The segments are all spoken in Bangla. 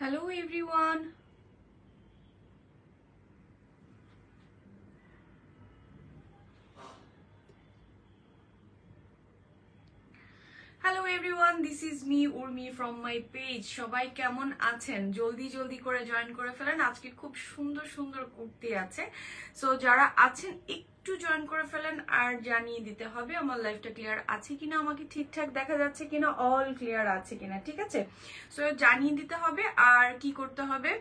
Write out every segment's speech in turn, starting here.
Hello everyone. Hello everyone, this is me Urmi from my page. সবাই কেমন আছেন? জলদি করে জয়েন করে ফেলেন। আজকে খুব সুন্দর কুর্তি আছে। সো যারা আছেন একটু জয়েন করে ফেলেন আর জানিয়ে দিতে হবে আমার লাইভটা ক্লিয়ার আছে কিনা, আমাকে ঠিকঠাক দেখা যাচ্ছে কিনা, অল ক্লিয়ার আছে কিনা, ঠিক আছে? সো জানিয়ে দিতে হবে। আর কি করতে হবে,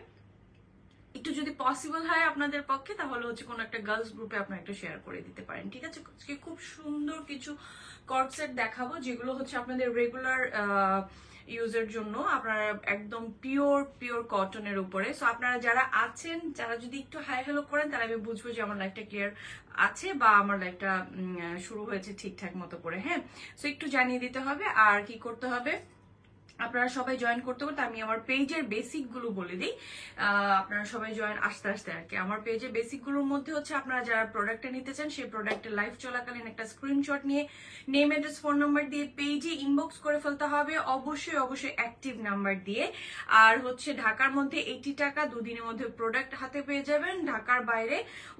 একটু যদি পসিবল হয় আপনাদের পক্ষে তাহলে হচ্ছে কোনো একটা গার্লস গ্রুপে আপনারা একটু শেয়ার করে দিতে পারেন, ঠিক আছে? আজকে খুব সুন্দর কিছু কর্ড সেট দেখাবো যেগুলো হচ্ছে আপনাদের রেগুলার ইউজের জন্য, আপনারা একদম পিওর কটনের উপরে। সো আপনারা যারা আছেন, যারা যদি একটু হাই হ্যালো করেন তাহলে আমি বুঝবো যে আমার লাইফটা ক্লিয়ার আছে বা আমার লাইফটা শুরু হয়েছে ঠিকঠাক মতো করে। হ্যাঁ, সো একটু জানিয়ে দিতে হবে। আর কি করতে হবে, আপনারা সবাই জয়েন করতে করতে আমি আমার পেজের বেসিক গুলো বলে দিই। আপনারা সবাই জয়েন আস্তে আর কি। আমার পেজের বেসিক গুলোর মধ্যে হচ্ছে আপনারা যারা প্রোডাক্টটা নিতে চান সেই প্রোডাক্টের লাইভ চলাকালীন একটা স্ক্রিনশট নিয়ে নেম অ্যাড্রেস ফোন নাম্বার দিয়ে পেজে ইনবক্স করে ফেলতে হবে, অবশ্যই অ্যাক্টিভ নাম্বার দিয়ে। আর হচ্ছে ঢাকার মধ্যে 80 টাকা, দুদিনের মধ্যে প্রোডাক্ট হাতে পেয়ে যাবেন। ঢাকার বাইরে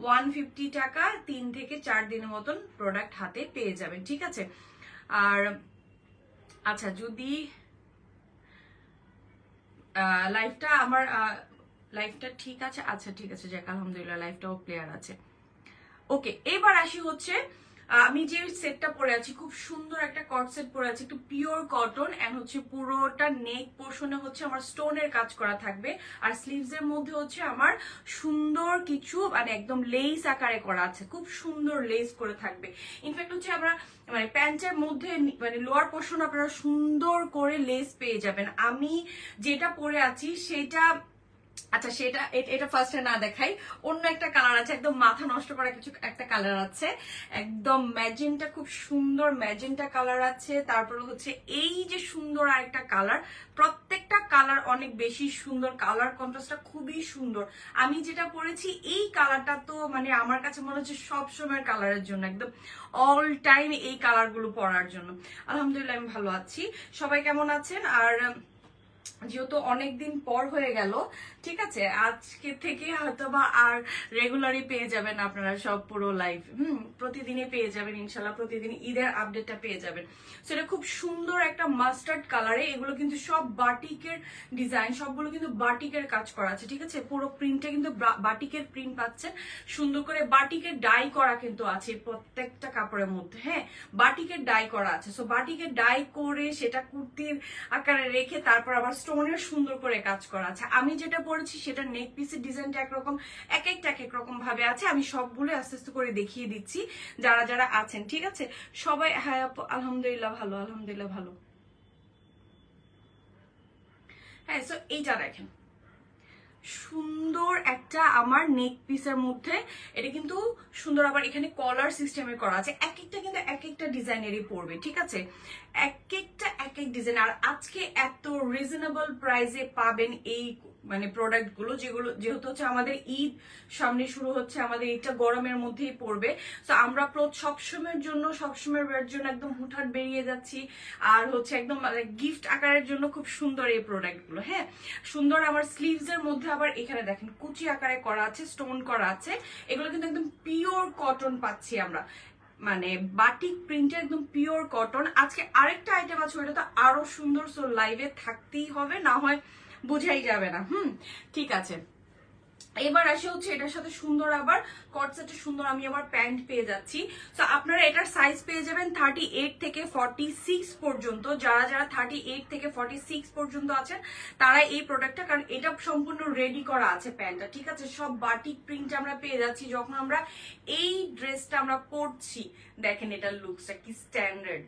150 টাকা, 3 থেকে 4 দিনের মতন প্রোডাক্ট হাতে পেয়ে যাবেন, ঠিক আছে? আর আচ্ছা, যদি লাইফটা ঠিক আছে, আচ্ছা ঠিক আছে, যাক আলহামদুলিল্লাহ লাইফটাও ক্লিয়ার আছে। ওকে, এবার আসি হচ্ছে আমি যে সেটটা পরে আছি, খুব সুন্দর একটা কট সেট পরে আছি, একটু পিওর কটন এন্ড হচ্ছে পুরোটা নেক পোর্শনে হচ্ছে আমার স্টোনের কাজ করা থাকবে। আর স্লিভস এর মধ্যে হচ্ছে আমার সুন্দর কিছু মানে একদম লেস আকারে করা আছে, খুব সুন্দর লেস করে থাকবে। ইনফ্যাক্ট হচ্ছে আমরা মানে প্যান্টের মধ্যে মানে লোয়ার পোর্শন আপনারা সুন্দর করে লেস পেয়ে যাবেন। আমি যেটা পরে আছি সেটা, আচ্ছা সেটা এটা ফার্স্টে না দেখাই, অন্য একটা কালার আছে, একদম মাথা নষ্ট করা কিছু একটা কালার আছে, একদম ম্যাজেন্টা, খুব সুন্দর ম্যাজেন্টা কালার আছে। তারপরে হচ্ছে এই যে সুন্দর আরেকটা কালার, প্রত্যেকটা কালার অনেক বেশি সুন্দর, কালার কন্ট্রাস্টটা খুবই সুন্দর। আমি যেটা পরেছি এই কালারটা তো মানে আমার কাছে মনে হচ্ছে সব সময়ের কালারের জন্য, একদম অল টাইম এই কালারগুলো পরার জন্য। আলহামদুলিল্লাহ আমি ভালো আছি। সবাই কেমন আছেন? আর যেহেতু অনেকদিন পর হয়ে গেল, ঠিক আছে, আজকে থেকে হয়তো বা আর রেগুলারই পেয়ে যাবেন আপনারা সব পুরো লাইভ, প্রতিদিনই পেয়ে যাবেন ইনশাল্লাহ, প্রতিদিন ঈদের আপডেটটা পেয়ে যাবেন। সেটা খুব সুন্দর একটা মাস্টার্ড কালারে, এগুলো কিন্তু সব বাটিকের ডিজাইন, সবগুলো কিন্তু বাটিকের কাজ করা আছে, ঠিক আছে? পুরো প্রিন্টে কিন্তু বাটিকের প্রিন্ট পাচ্ছেন, সুন্দর করে বাটিকের ডাই করা কিন্তু আছে প্রত্যেকটা কাপড়ের মধ্যে। হ্যাঁ, বাটিকের ডাই করা আছে। সো বাটিকের ডাই করে সেটা কুর্তির আকারে রেখে তারপর আবার স্টোনের সুন্দর করে কাজ করা আছে। আমি যেটা পরেছি সেটা নেক পিসের ডিজাইনটা একরকম, এক এক রকম ভাবে আছে। আমি সবগুলো আস্তে আস্তে করে দেখিয়ে দিচ্ছি যারা আছেন, ঠিক আছে? সবাই হ্যাঁ আলহামদুলিল্লাহ ভালো, আলহামদুলিল্লাহ ভালো। হ্যাঁ, সো এইটা দেখেন, সুন্দর একটা আমার নেক পিসের মধ্যে, এটা কিন্তু সুন্দর। আবার এখানে কলার সিস্টেমে করা আছে, এক একটা কিন্তু এক একটা ডিজাইনেরই পড়বে, ঠিক আছে? এক এক ডিজাইন। আর আজকে এত রিজনেবল প্রাইসে পাবেন এই মানে প্রোডাক্ট গুলো, যেগুলো যেহেতু হচ্ছে আমাদের ঈদ সামনে শুরু হচ্ছে, আমাদের ঈদটা গরমের মধ্যেই পড়বে। তো আমরা সবসময়ের জন্য একদম হুটহাট বেরিয়ে যাচ্ছি। আর হচ্ছে একদম গিফট আকারের জন্য খুব সুন্দর এই প্রোডাক্ট গুলো। হ্যাঁ, সুন্দর। আমার স্লিভস এর মধ্যে আবার এখানে দেখেন কুচি আকারে করা আছে, স্টোন করা আছে। এগুলো কিন্তু একদম পিওর কটন পাচ্ছি আমরা, মানে বাটিক প্রিন্টের একদম পিওর কটন। আজকে আরেকটা আইটেম আছে, ওটা তো আরো সুন্দর। সো লাইভে থাকতেই হবে, না হয় বোঝাই যাবে না। ঠিক আছে, এবার আসে হচ্ছে এটার সাথে সুন্দর আবার কট সেটে সুন্দর আমি আবার প্যান্ট পেয়ে যাচ্ছি। তো আপনারা এটার সাইজ পেয়ে যাবেন 38 থেকে 46 পর্যন্ত। যারা 38 থেকে 46 পর্যন্ত আছেন তারা এই প্রোডাক্টটা, কারণ এটা সম্পূর্ণ রেডি করা আছে প্যান্টটা, ঠিক আছে? সব বাটিক প্রিন্ট আমরা পেয়ে যাচ্ছি। যখন আমরা এই ড্রেসটা আমরা পরছি, দেখেন এটার লুকসটা কি স্ট্যান্ডার্ড।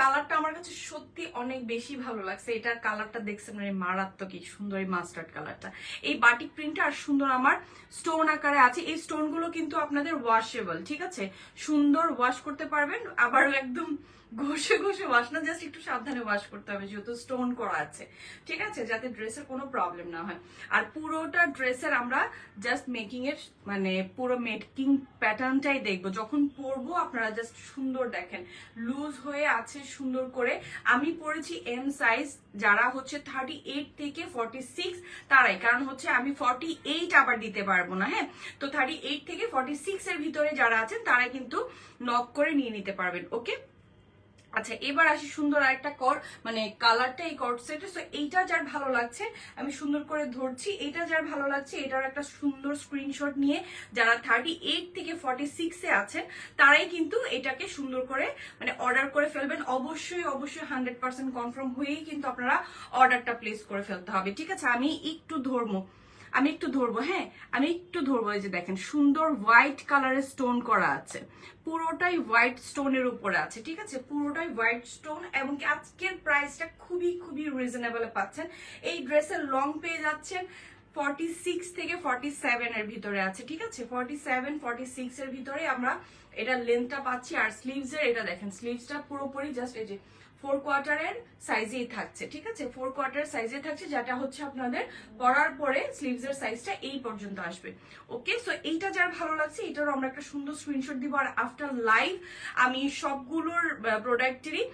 কালারটা আমার কাছে সত্যি অনেক বেশি ভালো লাগছে। এটার কালারটা দেখছেন মানে মারাত্মক, কি সুন্দর এই মাস্টার্ড কালারটা। এই বাটিক প্রিন্টটা আর সুন্দর আমার স্টোন আকারে আছে। এই স্টোন গুলো কিন্তু আপনাদের ওয়াশেবল, ঠিক আছে? সুন্দর ওয়াশ করতে পারবেন, আবার একদম ঘষে ঘষে ওয়াশ না, জাস্ট একটু সাবধানে ওয়াশ করতে হবে যেহেতু স্টোন করা আছে, ঠিক আছে, যাতে ড্রেসের কোনো প্রবলেম না হয়। আর পুরোটা ড্রেসের আমরা জাস্ট মেকিং এর মানে পুরো মেকিং প্যাটার্নটাই দেখবো, যখন পরবো আপনারা জাস্ট সুন্দর দেখেন লুজ হয়ে আছে সুন্দর করে। আমি পরেছি এম সাইজ, যারা হচ্ছে 38 থেকে 46 তারাই, কারণ হচ্ছে আমি 48 আবার দিতে পারবো না, হ্যাঁ, তো 38 থেকে 46 এর ভিতরে যারা আছেন তারা কিন্তু নক করে নিয়ে নিতে পারবেন। ওকে, আচ্ছা এবার আসি সুন্দর আরেকটা মানে কালারটা এই কর্ড সেটে। সো এইটা যার ভালো লাগছে আমি সুন্দর করে ধরছি, এইটা যার ভালো লাগছে এটার একটা সুন্দর স্ক্রিনশট নিয়ে যারা 38 থেকে 46 এ আছেন তারাই কিন্তু এটাকে সুন্দর করে মানে অর্ডার করে ফেলবেন। অবশ্যই অবশ্যই 100% কনফার্ম হয়েই কিন্তু আপনারা অর্ডারটা প্লেস করে ফেলতে হবে, ঠিক আছে। আমি একটু ধরবো, হ্যাঁ আমি একটু ধরবো। এই যে দেখেন সুন্দর হোয়াইট কালারের স্টোন করা আছে, পুরোটাই হোয়াইট স্টোনের উপরে আছে, ঠিক আছে, পুরোটাই হোয়াইট স্টোন। এবং আজকের প্রাইসটা খুবই খুবই রিজনেবল পাচ্ছেন। এই ড্রেসের লং পেয়ে যাচ্ছেন 46 থেকে 47 এর ভিতরে আছে, ঠিক আছে, 47 46 এর ভিতরে আমরা এটা লেন্থটা পাচ্ছি। আর স্লিভস এর এটা দেখেন স্লিভসটা পুরোপুরি জাস্ট এই যে 4 কোয়ার্টারের সাইজেই থাকছে, ঠিক আছে, 4 কোয়ার্টার সাইজে থাকছে, যেটা হচ্ছে আপনাদের পরার পরে স্লিভস এর সাইজটা এই পর্যন্ত আসবে। ওকে, সো এইটা যার ভালো লাগছে এটারও আমরা একটা সুন্দর স্ক্রিনশট দিব। আর আফটার লাইভ আমি সবগুলোর প্রোডাক্টেরই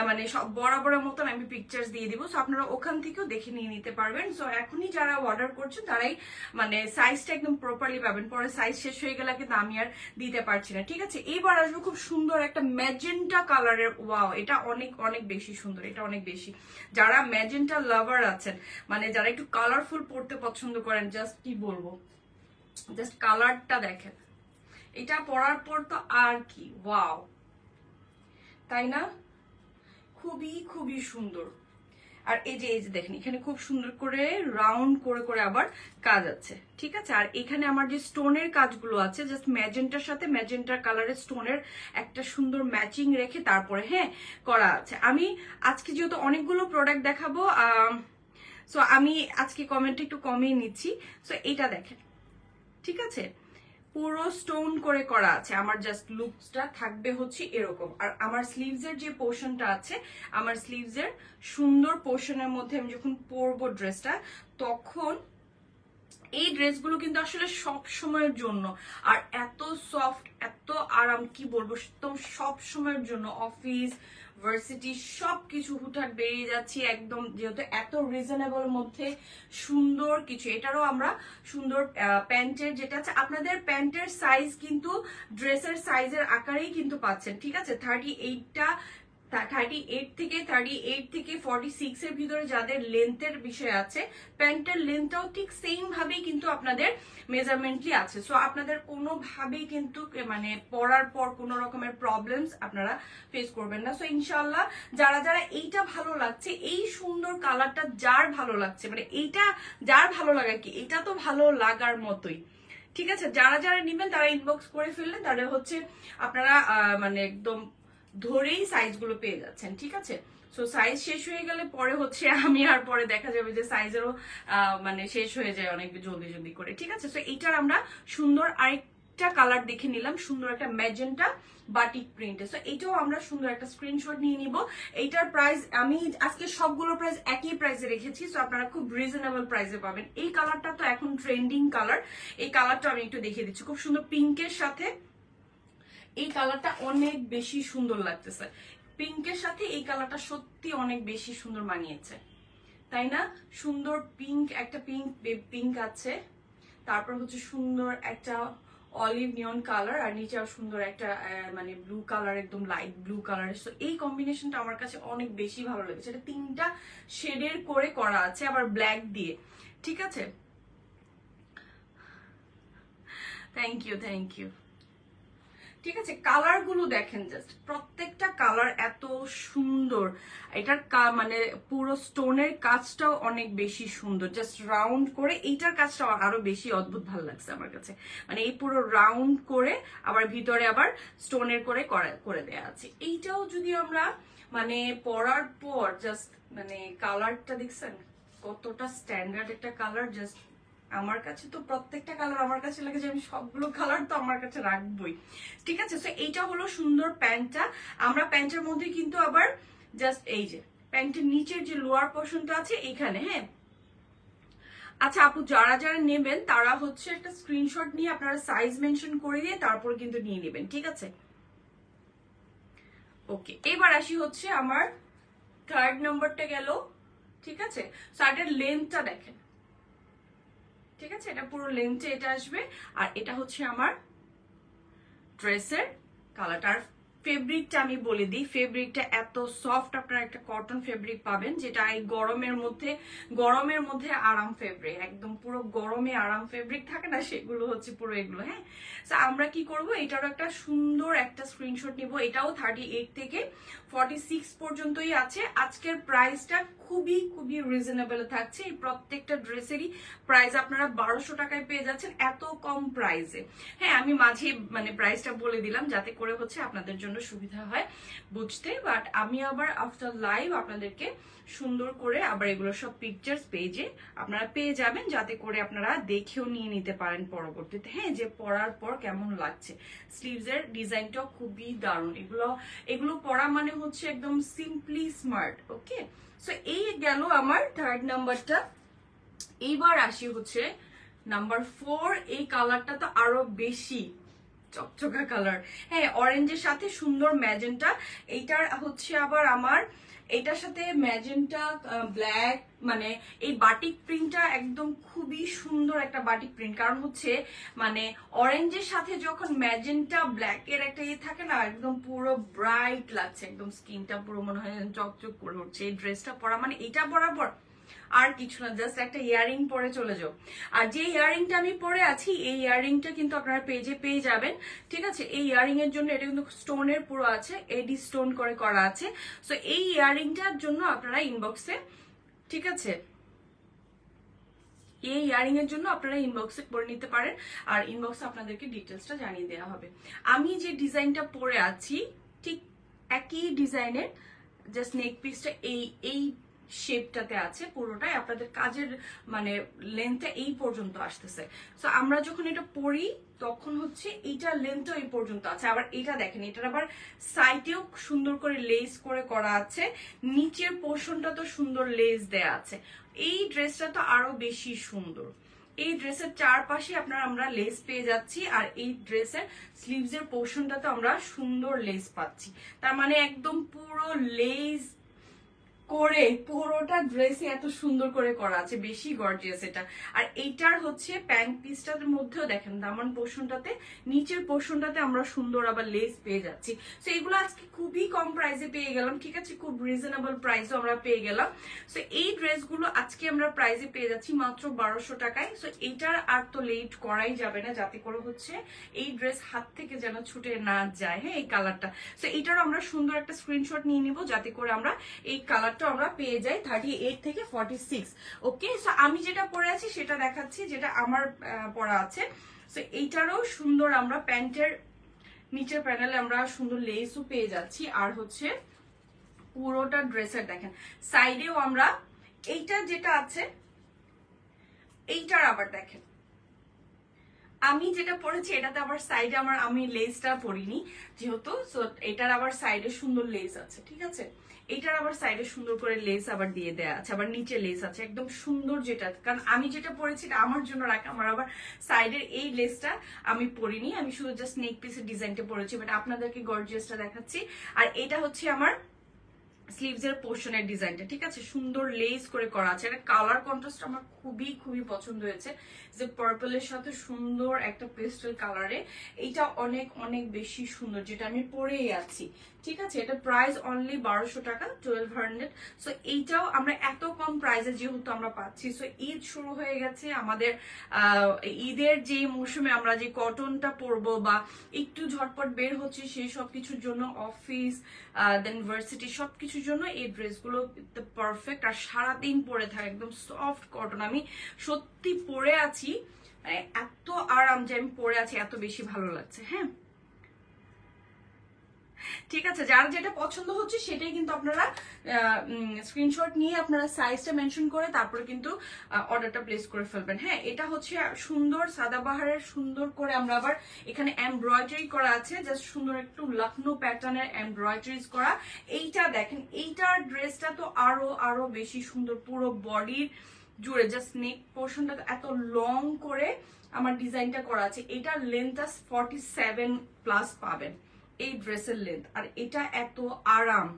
মানে সব বরাবরের মতন আমি পিকচার্স দিয়ে দিব, সো আপনারা ওখান থেকেও দেখে নিয়ে নিতে পারবেন। সো এখনই যারা অর্ডার করছেন তারাই মানে সাইজটা একদম প্রপারলি পাবেন, পরে সাইজ শেষ হয়ে গেলে কিন্তু আমি আর দিতে পারছি না, ঠিক আছে। এইবার আসবো খুব সুন্দর একটা ম্যাজেন্টা কালারের, ওয়াও এটা অনেক অনেক বেশি সুন্দর, এটা অনেক বেশি। যারা ম্যাজেন্টা লাভার আছেন মানে যারা একটু কালারফুল পড়তে পছন্দ করেন, জাস্ট কি বলবো, জাস্ট কালারটা দেখেন, এটা পরার পর তো আর কি ওয়াও, তাই না, খুবই খুবই সুন্দর। আর এই যে দেখেন এখানে খুব সুন্দর করে রাউন্ড করে করে আবার কাজ আছে, ঠিক আছে। আর এখানে আমার যে স্টোনের কাজগুলো আছে জাস্ট ম্যাজেন্টার সাথে ম্যাজেন্টার কালারের স্টোনের একটা সুন্দর ম্যাচিং রেখে তারপরে হ্যাঁ করা আছে। আমি আজকে যেহেতু অনেকগুলো প্রোডাক্ট দেখাবো সো আমি আজকে কমেন্ট একটু কমিয়ে নিচ্ছি। সো এটা দেখেন, ঠিক আছে, পুরো স্টোন করে করা আছে। আমার জাস্ট লুকসটা থাকবে হচ্ছে এরকম। আর আমার স্লিভস এর যে পোর্শনটা আছে, আমার স্লিভস এর সুন্দর পোর্শনের মধ্যে আমি যখন পরবো ড্রেসটা, তখন এই ড্রেসগুলো কিন্তু আসলে সব সময়ের জন্য, আর এত সফট এত আরাম কি বলবো, একদম সব সময়ের জন্য অফিস ভার্সিটি সবকিছু হুটহাট বেরিয়ে যাচ্ছি একদম, যেহেতু এত রিজনেবল মধ্যে সুন্দর কিছু। এটারও আমরা সুন্দর প্যান্টের যেটা আছে, আপনাদের প্যান্টের সাইজ কিন্তু ড্রেসের সাইজের আকারেই কিন্তু পাচ্ছেন, ঠিক আছে। 38 থেকে 46 এর ভিতরে যাদের লেন্থের বিষয় আছে, প্যান্টের লেন্থটাও ঠিক সেম ভাবেই কিন্তু আপনাদের মেজারমেন্টলি আছে। সো আপনাদের কোনোভাবেই কিন্তু মানে পরার পর কোনো রকমের প্রবলেমস আপনারা ফেস করবেন না। সো ইনশাল্লাহ যারা যারা এইটা ভালো লাগছে, এই সুন্দর কালারটা যার ভালো লাগছে, মানে এইটা যার ভালো লাগা কি, এটা তো ভালো লাগার মতোই, ঠিক আছে। যারা যারা নিবেন তারা ইনবক্স করে ফেললেন, তাহলে হচ্ছে আপনারা মানে একদম ধরেই সাইজগুলো পেয়ে যাচ্ছেন, ঠিক আছে। সো সাইজ শেষ হয়ে গেলে পরে হচ্ছে আমি আর পরে দেখা যাবে যে সাইজেরও মানে শেষ হয়ে যায় অনেক জলদি জলদি করে, ঠিক আছে। সো এইটার আমরা সুন্দর আরেকটা কালার দেখে নিলাম, সুন্দর একটা ম্যাজেন্টা বাটিক প্রিন্টে। সো এইটাও আমরা সুন্দর একটা স্ক্রিনশট নিয়ে নিব। এইটার প্রাইস আমি আজকে সবগুলো প্রাইস একই প্রাইসে রেখেছি, সো আপনারা খুব রিজনেবল প্রাইসে পাবেন। এই কালারটা তো এখন ট্রেন্ডিং কালার, এই কালারটা আমি একটু দেখিয়ে দিচ্ছি, খুব সুন্দর পিঙ্কের সাথে এই কালারটা অনেক বেশি সুন্দর লাগতেছে। পিঙ্কের সাথে এই কালারটা সত্যি অনেক বেশি সুন্দর মানিয়েছে, তাই না। সুন্দর পিঙ্ক, একটা পিঙ্ক আছে, তারপর হচ্ছে সুন্দর একটা অলিভ নিয়ন কালার, আর নিচে সুন্দর একটা মানে ব্লু কালার, একদম লাইট ব্লু কালার। সো এই কম্বিনেশনটা আমার কাছে অনেক বেশি ভালো লেগেছে। এটা 3টা শেডের করে করা আছে, আবার ব্ল্যাক দিয়ে, ঠিক আছে। থ্যাংক ইউ, ঠিক আছে। কালার গুলো দেখেন, জাস্ট প্রত্যেকটা কালার এত সুন্দর। এটার মানে পুরো স্টোনের কাজটাও অনেক বেশি সুন্দর, জাস্ট রাউন্ড করে এইটার কাজটা আরো বেশি অদ্ভুত ভালো লাগছে আমার কাছে। মানে এই পুরো রাউন্ড করে আবার ভিতরে আবার স্টোনের করে দেয়া আছে। এইটাও যদি আমরা মানে পরার পর জাস্ট মানে কালারটা দেখছেন কতটা স্ট্যান্ডার্ড একটা কালার, জাস্ট আমার কাছে তো প্রত্যেকটা কালার আমার কাছে লাগে যে আমি সবগুলো কালার তো আমার কাছে রাখবোই, ঠিক আছে। সো এইটা হলো সুন্দর প্যান্টটা। আমরা প্যান্টের মধ্যে কিন্তু আবার জাস্ট এই যে প্যান্টের নিচের যে লোয়ার পোর্শনটা আছে এখানে, হ্যাঁ। আচ্ছা আপু, যারা যারা নেবেন তারা হচ্ছে একটা স্ক্রিনশট নিয়ে আপনারা সাইজ মেনশন করে দিয়ে তারপর কিন্তু নিয়ে নেবেন, ঠিক আছে। ওকে, এবার আসি হচ্ছে আমার থার্ড নাম্বারটা গেল, ঠিক আছে। শার্টের লেন্থটা দেখেন, ঠিক আছে, এটা পুরো লেন্থে এটা আসবে। আর এটা হচ্ছে আমার ড্রেসের কালারটা। আর ফেব্রিকটা আমি বলে দিই, ফেব্রিকটা এত সফট, আপনারা একটা কটন ফেব্রিক পাবেন যেটা এই গরমের মধ্যে আরাম ফেব্রিক, একদম পুরো গরমে আরাম ফেব্রিক থাকে না, সেগুলো হচ্ছে পুরো এগুলো, হ্যাঁ। তো আমরা কি করব, এটারও একটা সুন্দর একটা স্ক্রিনশট নিব। এটাও 38 থেকে 46 পর্যন্তই আছে। আজকের প্রাইসটা খুবই খুবই রিজনেবল থাকছে। এই প্রত্যেকটা ড্রেসেরই প্রাইস আপনারা 1200 টাকায় পেয়ে যাচ্ছেন, এত কম প্রাইসে। হ্যাঁ, আমি মাঝে মানে প্রাইসটা বলে দিলাম যাতে করে হচ্ছে আপনাদের জন্য সুবিধা হয় বুঝতে। বাট আমি আবার আফটার লাইভ আপনাদেরকে সুন্দর করে আবার এগুলো সব পিকচার্স পেজে আপনারা পেয়ে যাবেন, যাতে করে আপনারা দেখেও নিয়ে নিতে পারেন পরবর্তীতে, হ্যাঁ, যে পরার পর কেমন লাগছে। স্লিভস এর ডিজাইনটাও খুবই দারুণ। এগুলো পরা মানে হচ্ছে একদম সিম্পলি স্মার্ট। ওকে, সো এই গেল আমার থার্ড নাম্বারটা। এইবার আসি হচ্ছে নাম্বার 4। এই কালারটা তো আরো বেশি চকচকা কালার, হ্যাঁ, অরেঞ্জের সাথে সুন্দর ম্যাজেন্টা। এইটার হচ্ছে আবার আমার এটার সাথে ম্যাজেন্টা ব্ল্যাক, মানে এই বাটিক প্রিন্টটা একদম খুবই সুন্দর একটা বাটিক প্রিন্ট। কারণ হচ্ছে মানে অরেঞ্জের সাথে যখন ম্যাজেন্টা ব্ল্যাক এর একটা ইয়ে থাকে না, একদম পুরো ব্রাইট লাগছে, একদম স্কিনটা পুরো মনে হয় চকচক করে উঠছে। এই ড্রেসটা পরা মানে এটা পরার পর আর কিছু না, জাস্ট একটা ইয়ারিং পরে চলে যাও। আর যে ইয়ারিংটা আমি পরে আছি এই ইয়ারিংটা কিন্তু আপনারা পেজে পেয়ে যাবেন, ঠিক আছে। এই ইয়ারিং এর জন্য এটা কিন্তু স্টোনের পুরো আছে, এডি স্টোন করে করা আছে। সো এই ইয়ারিংটার জন্য আপনারা ইনবক্সে, ঠিক আছে, এই ইয়ারিং এর জন্য আপনারা ইনবক্সে করে নিতে পারেন। আর ইনবক্সে আপনাদেরকে ডিটেলসটা জানিয়ে দেওয়া হবে। আমি যে ডিজাইনটা পরে আছি ঠিক একই ডিজাইনের, জাস্ট নেক পিসটা এই শেপটাতে আছে পুরোটাই। আপনাদের কাজের মানে লেন্থটা এই পর্যন্ত আসতেছে। সো আমরা যখন এটা পরি তখন হচ্ছে এইটা লেন্থও এই পর্যন্ত আছে। আবার এটা দেখেন, এটার আবার সাইডেও সুন্দর করে লেস করে করা আছে, নিচের পোর্শনটা তো সুন্দর লেস দেয়া আছে। এই ড্রেসটা তো আরো বেশি সুন্দর। এই ড্রেসের চারপাশে আমরা লেস পেয়ে যাচ্ছি। আর এই ড্রেসের স্লিভস এর পোর্শনটা তো আমরা সুন্দর লেস পাচ্ছি। তার মানে একদম পুরো লেস করে পুরোটা ড্রেসে এত সুন্দর করে করা আছে, বেশি গর্জিয়াস এটা। আর এইটার হচ্ছে প্যান্ট পিসটার মধ্যেও দেখেন দামান পোর্শনটাতে, নিচের পোর্শনটাতে আমরা সুন্দর আবার লেস পেয়ে যাচ্ছি। সো এগুলো আজকে খুবই কম প্রাইসে পেয়ে গেলাম, ঠিক আছে, খুব রিজনেবল প্রাইসও আমরা পেয়ে গেলাম। সো এই ড্রেসগুলো আজকে আমরা প্রাইসে পেয়ে যাচ্ছি মাত্র 1200 টাকায়। সো এইটার আর তো লেট করাই যাবে না, যাতে করে হচ্ছে এই ড্রেস হাত থেকে যেন ছুটে না যায়, হ্যাঁ, এই কালারটা। সো এইটারও আমরা সুন্দর একটা স্ক্রিনশট নিয়ে নিব, যাতে করে আমরা এই কালার আমরা পেয়ে যাই 38 থেকে 46। ওকে, সো আমি যেটা পরে আছি সেটা দেখাচ্ছি, যেটা আমার পরা আছে। সো এইটারও সুন্দর আমরা প্যান্টের নিচের প্যানেলে আমরা সুন্দর লেসও পেয়ে যাচ্ছি। আর হচ্ছে পুরোটা ড্রেসের দেখেন সাইডেও আমরা এইটা যেটা আছে এইটার আবার দেখেন আমি যেটা পরেছি এটাতে আবার সাইডে আমি লেসটা পরিনি যেহেতু, সো এটার আবার সাইডে সুন্দর লেস আছে, ঠিক আছে। এটার আবার সাইডে সুন্দর করে লেস আবার দিয়ে দেয়া আছে, আবার নিচে লেস আছে একদম সুন্দর যেটা। কারণ আমি যেটা পরেছি আমার জন্য রাখা, আমার আবার সাইডের এই লেসটা আমি পরিনি, আমি শুধু জাস্ট নেক পিসের ডিজাইনটা পরেছি, বাট আপনাদেরকে গর্জিয়াসটা দেখাচ্ছি। আর এটা হচ্ছে আমার স্লিভস এর পোর্শনের ডিজাইনটা, ঠিক আছে, সুন্দর লেস করে করা আছে। এটা কালার কন্ট্রাস্ট আমার খুবই খুবই পছন্দ হয়েছে, যে পার্পলের সাথে সুন্দর একটা পেস্টেল কালারে। এইটা অনেক অনেক বেশি সুন্দর, যেটা আমি পরেই আছি, ঠিক আছে। এটা প্রাইস অনলি 1200 টাকা, 1200। সো এইটাও আমরা এত কম প্রাইসে যেহেতু আমরা পাচ্ছি। সো ঈদ শুরু হয়ে গেছে আমাদের, ঈদের যে মৌসুমে আমরা যে কটনটা পরবো বা একটু ঝটপট বের হচ্ছে সেই সব কিছুর জন্য, অফিস দেন ভার্সিটি সবকিছুর জন্য এই ড্রেসগুলো পারফেক্ট। আর সারাদিন পরে থাকে, একদম সফট কটন। আমি সত্যি পরে আছি, মানে এত আরাম যে আমি পরে আছি, এত বেশি ভালো লাগছে। হ্যাঁ ঠিক আছে, যার যেটা পছন্দ হচ্ছে সেটাই কিন্তু আপনারা স্ক্রিনশট নিয়ে আপনারা সাইজটা মেনশন করে তারপরে কিন্তু অর্ডারটা প্লেস করে ফেলবেন। হ্যাঁ, এটা হচ্ছে সুন্দর সাদাবাহারের সুন্দর করে আমরা আবার এখানে এমব্রয়ডারি করা আছে, জাস্ট সুন্দর একটু লখনৌ প্যাটার্নের এমব্রয়ডারিজ করা। এইটা দেখেন, এইটার ড্রেসটা তো আরো আরো বেশি সুন্দর, পুরো বডির জুড়ে জাস্ট নেক পোর্শনটা এত লং করে আমার ডিজাইনটা করা আছে। এটার লেন্থটা 47+ পাবেন এই ড্রেসের লেন্থ, আর এটা এত আরাম,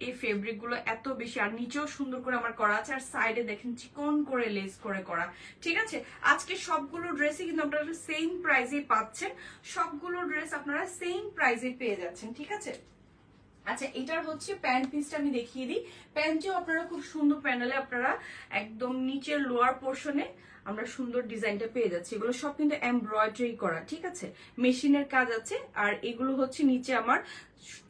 এই ফেব্রিক গুলো এত বেশি, আর নিচেও সুন্দর করে আমার করা আছে, আর সাইডে দেখেন চিকন করে লেস করে করা। ঠিক আছে, আজকে সবগুলো ড্রেসই কিন্তু আপনারা সেম প্রাইসে পাচ্ছেন, সবগুলো ড্রেস আপনারা সেম প্রাইসে পেয়ে যাচ্ছেন। ঠিক আছে, আচ্ছা এটার হচ্ছে প্যান্ট পিসটা আমি দেখিয়ে দিই। প্যান্টেও আপনারা খুব সুন্দর প্যানেলে আপনারা একদম নিচের লোয়ার পোর্শনে আমরা সুন্দর ডিজাইনটা পেয়ে যাচ্ছি। এগুলো সব কিন্তু এমব্রয়ডারি করা, ঠিক আছে, মেশিনের কাজ আছে, আর এগুলো হচ্ছে নিচে আমার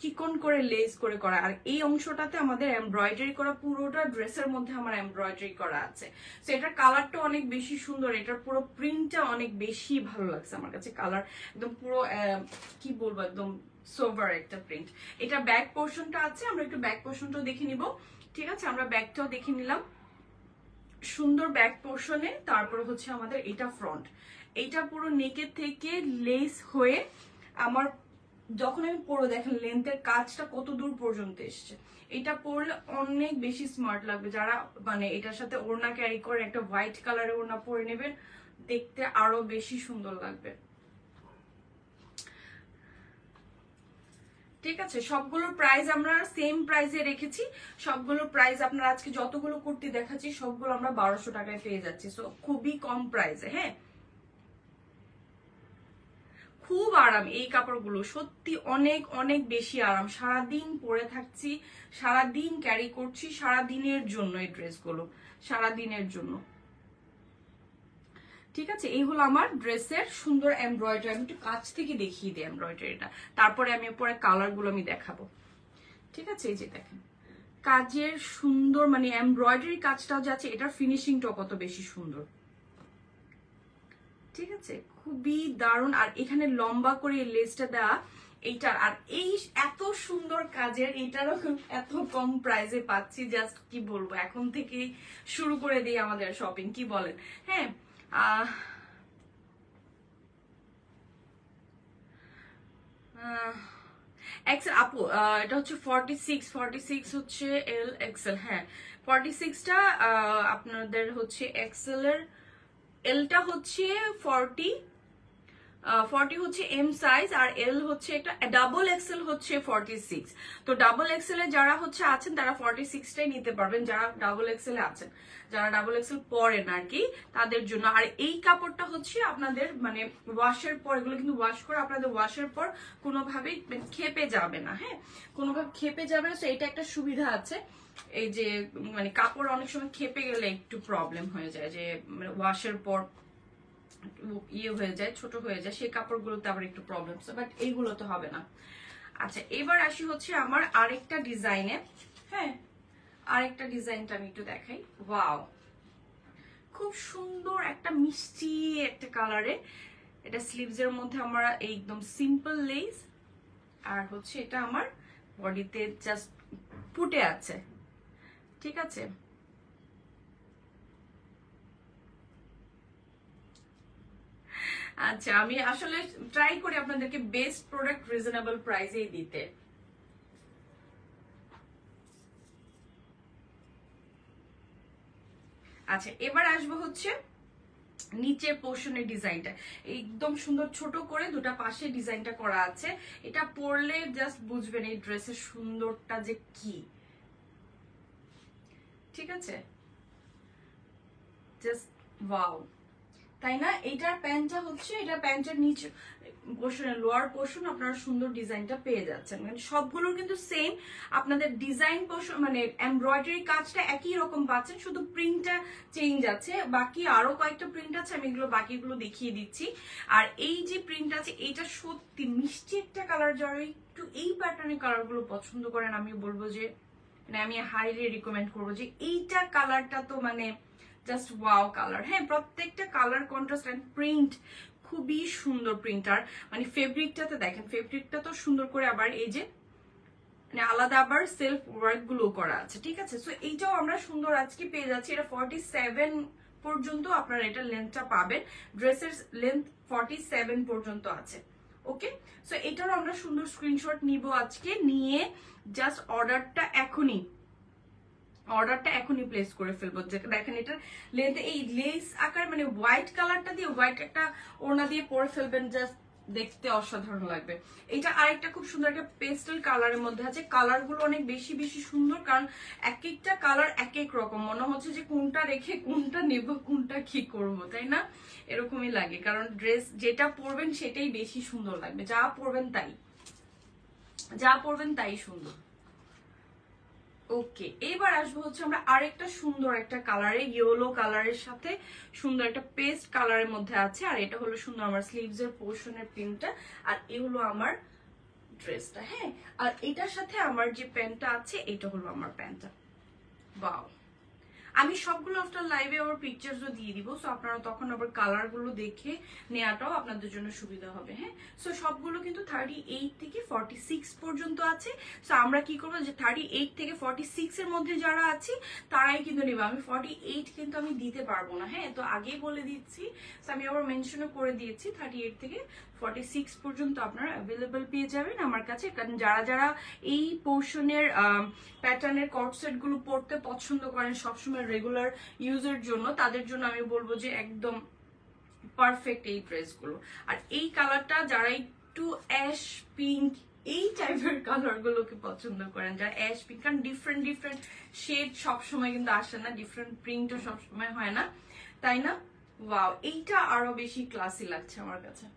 চিকন করে লেস করে করা, আর এই অংশটাতে আমাদের এমব্রয়ডারি করা, পুরোটা ড্রেসের মধ্যে আমার এমব্রয়ডারি করা আছে। তো এটার কালারটা অনেক বেশি সুন্দর, এটার পুরো প্রিন্টটা অনেক বেশি ভালো লাগছে আমার কাছে, কালার একদম পুরো কি বলবো একদম সোভার একটা প্রিন্ট। এটা ব্যাক পোর্শনটা আছে, আমরা একটু ব্যাক পোর্শনটাও দেখে নিব। ঠিক আছে, আমরা ব্যাকটাও দেখে নিলাম, সুন্দর ব্যাক পোর্শনে। তারপর হচ্ছে আমাদের এটা ফ্রন্ট, এইটা পুরো নেকের থেকে লেস হয়ে আমার, যখন আমি পরবো দেখেন লেন্থের কাজটা কত দূর পর্যন্ত এসছে। এটা পরলে অনেক বেশি স্মার্ট লাগবে, যারা মানে এটার সাথে ওড়না ক্যারি করে একটা হোয়াইট কালারের ওড়না পরে নেবেন, দেখতে আরো বেশি সুন্দর লাগবে। ঠিক আছে, সবগুলোর প্রাইস আমরা সেম প্রাইসে রেখেছি, সবগুলোর প্রাইস আপনারা আজকে যতগুলো কুর্তি দেখাচ্ছি সবগুলো আমরা 1200 টাকায় পেয়ে যাচ্ছি, সো খুবই কম প্রাইসে। হ্যাঁ, খুব আরাম এই কাপড়গুলো, সত্যি অনেক অনেক বেশি আরাম, সারাদিন পরে থাকছি, সারাদিন ক্যারি করছি, সারাদিনের জন্য এই ড্রেসগুলো, সারাদিনের জন্য। ঠিক আছে, এই হলো আমার ড্রেসের সুন্দর এমব্রয়ডারি, আমি একটু কাছ থেকে দেখিয়ে দিই এমব্রয়ডারিটা, তারপরে আমি পরে কালার গুলো আমি দেখাবো। ঠিক আছে, এই যে দেখেন কাজের সুন্দর মানে এমব্রয়ডারি কাজটাও যাচ্ছে, এটার ফিনিশিংটাও কত বেশি সুন্দর। ঠিক আছে, খুবই দারুণ, আর এখানে লম্বা করে লেসটা দেওয়া এইটার, আর এই এত সুন্দর কাজের এইটারও এত কম প্রাইসে পাচ্ছি, জাস্ট কি বলবো, এখন থেকেই শুরু করে দিই আমাদের শপিং, কি বলেন? হ্যাঁ, এক্সেল আপু, এটা হচ্ছে 46 হচ্ছে এল এক্সেল। হ্যাঁ, 46টা আপনাদের হচ্ছে এক্সেল এর, এলটা হচ্ছে 40 হচ্ছে এম সাইজ, আর এল হচ্ছে একটা ডাবল এক্সেল হচ্ছে 46। তো ডাবল এক্সেল এ যারা হচ্ছে আছেন তারা 46টাই নিতে পারবেন, যারা ডাবল এক্সেল এ আছেন, যারা ডাবল এক্সেল পরেন আর কি তাদের জন্য। আর এই কাপড়টা হচ্ছে আপনাদের মানে ওয়াশের পর, এগুলো কিন্তু ওয়াশ করে আপনাদের ওয়াশের পর কোনোভাবেই খেপে যাবে না। হ্যাঁ, কোনোভাবে খেপে যাবে না, তো এটা একটা সুবিধা আছে। এই যে মানে কাপড় অনেক সময় খেপে গেলে একটু প্রবলেম হয়ে যায়, যে মানে ওয়াশের পর ইয়ে হয়ে যায়, ছোট হয়ে যায়, সেই কাপড়গুলোতে আবার একটু প্রবলেম, বাট এইগুলো তো হবে না। আচ্ছা, এবার আসি হচ্ছে আমার আরেকটা ডিজাইনে। হ্যাঁ, আরেকটা ডিজাইনটা আমি একটু দেখাই। ওয়াও, খুব সুন্দর একটা মিষ্টি একটা কালারে, এটা স্লিভস এর মধ্যে আমরা একদম সিম্পল লেস, আর হচ্ছে এটা আমার বডিতে জাস্ট ফুটে আছে। ঠিক আছে, আচ্ছা আমি আসলে ট্রাই করি আপনাদেরকে বেস্ট প্রোডাক্ট রিজনেবল প্রাইসেই দিতে। আচ্ছা, এবার আসবো হচ্ছে নিচের পোর্শনের ডিজাইনটা, একদম সুন্দর ছোট করে দুটা পাশে ডিজাইনটা করা আছে, এটা পরলে জাস্ট বুঝবেন এই ড্রেসের সুন্দরটা যে কি। ঠিক আছে, জাস্ট ওয়াও, তাই না? এইটার প্যান্টটা হচ্ছে, এটা প্যান্টের নিচে পোর্শনের লোয়ার পোর্শন আপনারা সুন্দর ডিজাইনটা পেয়ে যাচ্ছেন, মানে সবগুলোর কিন্তু সেম আপনাদের ডিজাইন পোর্শন মানে এমব্রয়ডারি কাজটা একই রকম পাচ্ছেন, শুধু প্রিন্টটা চেঞ্জ আছে, বাকি আরো কয়েকটা প্রিন্ট আছে, আমি এগুলো বাকিগুলো দেখিয়ে দিচ্ছি। আর এই যে প্রিন্ট আছে এইটা সত্যি মিষ্টি একটা কালার, যারা একটু এই প্যাটার্নের কালার গুলো পছন্দ করেন আমি বলবো যে মানে আমি হাইলি রিকমেন্ড করবো যে এইটা কালারটা তো মানে জাস্ট ওয়াও কালার। হ্যাঁ, প্রত্যেকটা কালার কন্ট্রাস্ট এন্ড প্রিন্ট খুবই সুন্দর প্রিন্ট, আর মানে ফেব্রিকটাতে দেখেন, ফেব্রিকটা তো সুন্দর করে, আবার এই যে মানে আলাদা আবার সেলফ ওয়ার্ক গুলো করা আছে, ঠিক আছে। সো এইটাও আমরা সুন্দর আজকে পেয়ে যাচ্ছি। এটা 47 পর্যন্ত আপনারা এটা লেন্থটা পাবেন, ড্রেসের লেন্থ 47 পর্যন্ত আছে। ওকে, সো এটারও আমরা সুন্দর স্ক্রিনশট নিব আজকে, নিয়ে জাস্ট অর্ডারটা এখনই প্লেস করে ফেলবো। দেখেন এটার লেন্থ এই লেস আকার, মানে হোয়াইট কালারটা দিয়ে হোয়াইট একটা ওড়না দিয়ে পরে ফেলবেন, জাস্ট দেখতে অসাধারণ লাগবে। এটা আরেকটা খুব সুন্দর একটা পেস্টেল কালারের মধ্যে আছে। কালার গুলো অনেক বেশি বেশি সুন্দর, কারণ এক একটা কালার এক এক রকম, মনে হচ্ছে যে কোনটা রেখে কোনটা নেব, কোনটা কি করব, তাই না? এরকমই লাগে, কারণ ড্রেস যেটা পরবেন সেটাই বেশি সুন্দর লাগবে। যা পরবেন তাই সুন্দর। ওকে, এবার আসবো হচ্ছে আমরা আরেকটা সুন্দর একটা কালারে, ইয়েলো কালারের সাথে সুন্দর একটা পেস্ট কালারের মধ্যে আছে। আর এটা হলো সুন্দর আমার স্লিভস এর পোর্শনের প্রিন্টটা, আর এই হলো আমার ড্রেসটা। হ্যাঁ, আর এটার সাথে আমার যে প্যান্টটা আছে এটা হলো আমার প্যান্টটা। ওয়াও, আমি সবগুলো আফটার লাইভে আবার পিকচারসও দিয়ে দিব, সো আপনারা তখন আবার কালার গুলো দেখে নেওয়াটাও আপনাদের জন্য সুবিধা হবে। হ্যাঁ, সো সবগুলো কিন্তু 38 থেকে 46 পর্যন্ত আছে। সো আমরা কি করবো, যে 38 থেকে 46 এর মধ্যে যারা আছি তারাই কিন্তু নেবে। আমি 48 কিন্তু আমি দিতে পারবো না। হ্যাঁ, তো আগেই বলে দিচ্ছি, আমি আবার মেনশনও করে দিয়েছি 38 থেকে 46 পর্যন্ত আপনারা অ্যাভেলেবল পেয়ে যাবেন আমার কাছে। কারণ যারা যারা এই পোর্শনের প্যাটার্নের কট সেট গুলো পরতে পছন্দ করেন সবসময় রেগুলার ইউজের জন্য, তাদের জন্য আমি বলবো যে একদম পারফেক্ট এই ড্রেসগুলো। আর এই কালারটা যারা একটু অ্যাশ পিঙ্ক এই টাইপের কালার গুলোকে পছন্দ করেন, যারা অ্যাশ পিঙ্ক, কারণ ডিফারেন্ট ডিফারেন্ট শেড সবসময় কিন্তু আসে না, ডিফারেন্ট প্রিন্টও সবসময় হয় না, তাই না? ওয়াও, এইটা আরো বেশি ক্লাসি লাগছে আমার কাছে।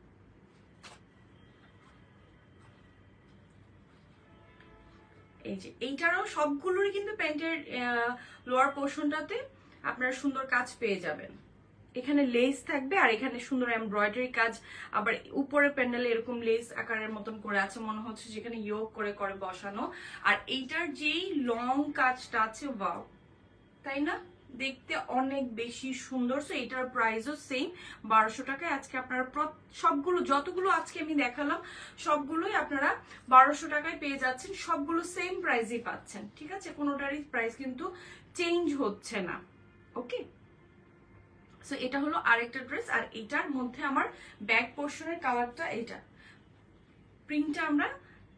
এই যে এইটারও সবগুলোরই কিন্তু প্যান্টের লোয়ার পোর্শনটাতে আপনারা সুন্দর কাজ পেয়ে যাবেন। এখানে লেস থাকবে, আর এখানে সুন্দর এমব্রয়ডারি কাজ, আবার উপরে প্যান্ডেলে এরকম লেস আকারের মতন করে আছে, মনে হচ্ছে যেখানে ইয়োগ করে করে বসানো। আর এইটার যেই লং কাজটা আছে, ওয়াও, তাই না? দেখতে অনেক বেশি সুন্দর। সো এটার প্রাইসও সেম 1200 টাকায়। আজকে আপনারা সবগুলো যতগুলো আজকে আমি দেখালাম সবগুলোই আপনারা 1200 টাকায় পেয়ে যাচ্ছেন, সবগুলো সেম প্রাইসই পাচ্ছেন, ঠিক আছে? কোনোটারই প্রাইস কিন্তু চেঞ্জ হচ্ছে না। ওকে, সো এটা হলো আরেকটা ড্রেস। আর এটার মধ্যে আমার ব্যাক পোর্শনের কালারটা, এটা প্রিন্টটা আমরা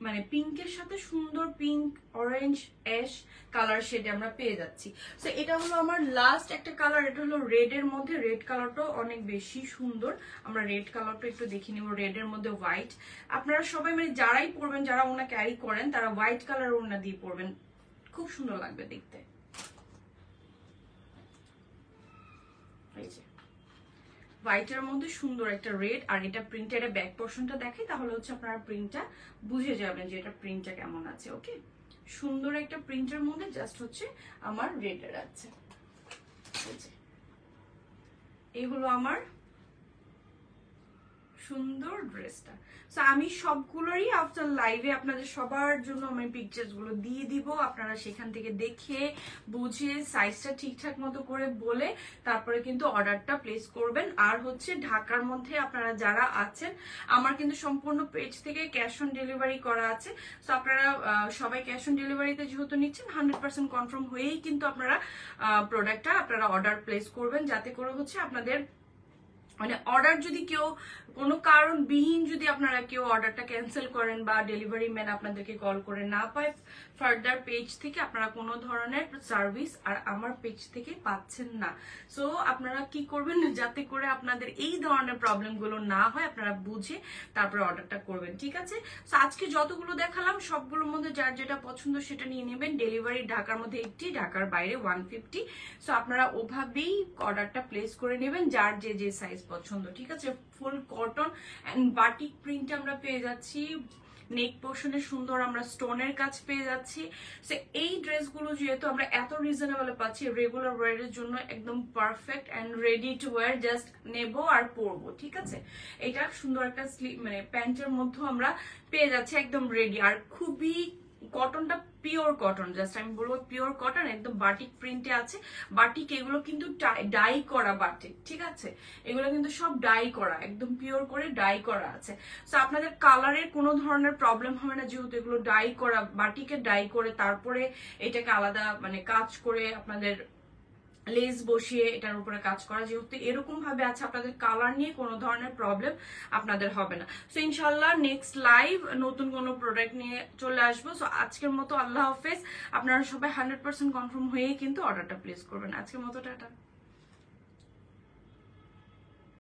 মানে পিঙ্কের সাথে সুন্দর পিঙ্ক অরেঞ্জ অ্যাশ কালার শেডে আমরা পেয়ে যাচ্ছি। সো এটা হলো আমার লাস্ট একটা কালার, এটা হলো রেড এর মধ্যে। রেড কালারটাও অনেক বেশি সুন্দর। আমরা রেড কালারটা একটু দেখে নিব। রেড এর মধ্যে হোয়াইট, আপনারা সবাই মানে যারাই পরবেন, যারা ওনা ক্যারি করেন, তারা হোয়াইট কালার ওনা দিয়ে পরবেন, খুব সুন্দর লাগবে দেখতে। এই যে হোয়াইটের মধ্যে সুন্দর একটা রেড, আর এটা প্রিন্টের ব্যাক পোর্শনটা দেখে, তাহলে হচ্ছে আপনারা প্রিন্টটা বুঝে যাবেন যে এটা প্রিন্টটা কেমন আছে। ওকে, সুন্দর একটা প্রিন্টের মধ্যে জাস্ট হচ্ছে আমার রেডের আছে। এই হলো আমার সুন্দর ড্রেসটা। সো আমি সবগুলোরই আফটার লাইভে আপনাদের সবার জন্য আমি পিকচার্স গুলো দিয়ে দিব, আপনারা সেখান থেকে দেখে বুঝে সাইজটা ঠিকঠাক মতো করে বলে তারপরে কিন্তু অর্ডারটা প্লেস করবেন। আর হচ্ছে ঢাকার মধ্যে আপনারা যারা আছেন, আমার কিন্তু সম্পূর্ণ পেজ থেকে ক্যাশ অন ডেলিভারি করা আছে। সো আপনারা সবাই ক্যাশ অন ডেলিভারিতে যেহেতু নিচ্ছেন, 100% কনফার্ম হয়েই কিন্তু আপনারা প্রোডাক্টটা আপনারা অর্ডার প্লেস করবেন, যাতে করে হচ্ছে আপনাদের মানে অর্ডার যদি কেউ কোনো কারণবিহীন যদি আপনারা কেউ অর্ডারটা ক্যান্সেল করেন বা ডেলিভারি ম্যান আপনাদেরকে কল করে না পায়, ফার্দার পেজ থেকে আপনারা কোনো ধরনের সার্ভিস আর আমার পেজ থেকে পাচ্ছেন না। সো আপনারা কি করবেন, যাতে করে আপনাদের এই ধরনের প্রবলেমগুলো না হয় আপনারা বুঝে তারপরে অর্ডারটা করবেন, ঠিক আছে? সো আজকে যতগুলো দেখালাম সবগুলোর মধ্যে যার যেটা পছন্দ সেটা নিয়ে নেবেন। ডেলিভারি ঢাকার মধ্যে 80, ঢাকার বাইরে 150। সো আপনারা ওভাবেই অর্ডারটা প্লেস করে নেবেন যার যে যে সাইজ পছন্দ, ঠিক আছে? Full cotton and batik print আমরা পেয়ে যাচ্ছি, নেক পোর্শনে সুন্দর আমরা স্টোনের কাজ পেয়ে যাচ্ছি। সো এই ড্রেসগুলো যেহেতু আমরা এত রিজনেবল পাচ্ছি, রেগুলার ওয়্যারের জন্য একদম perfect and ready to wear, just নেব আর পরবো, ঠিক আছে? এটা সুন্দর একটা স্লিভ মানে প্যান্টের মধ্যে আমরা পেয়ে যাচ্ছি একদম রেডি, আর খুবই কটনটা পিওর কটন, জাস্ট আমি বলবো পিওর কটন, একদম বাটিক প্রিন্টে আছে। বাটিক এগুলো কিন্তু ডাই করা বাটিক, ঠিক আছে? এগুলো কিন্তু সব ডাই করা, একদম পিওর করে ডাই করা আছে। তো আপনাদের কালারের কোনো ধরনের প্রবলেম হবে না, যেহেতু এগুলো ডাই করা, বাটিকে ডাই করে তারপরে এটাকে আলাদা মানে কাজ করে আপনাদের লেস বসিয়ে এটার উপরে কাজ করা, যেহেতু এরকম ভাবে আছে, আপনাদের কালার নিয়ে কোনো ধরনের প্রবলেম আপনাদের হবে না। সো ইনশাল্লাহ নেক্সট লাইভ নতুন কোনো প্রোডাক্ট নিয়ে চলে আসবো। সো আজকের মতো আল্লাহ হাফেজ। আপনারা সবাই 100% কনফার্ম হয়েই কিন্তু অর্ডারটা প্লেস করবেন। আজকের মতো টাটা।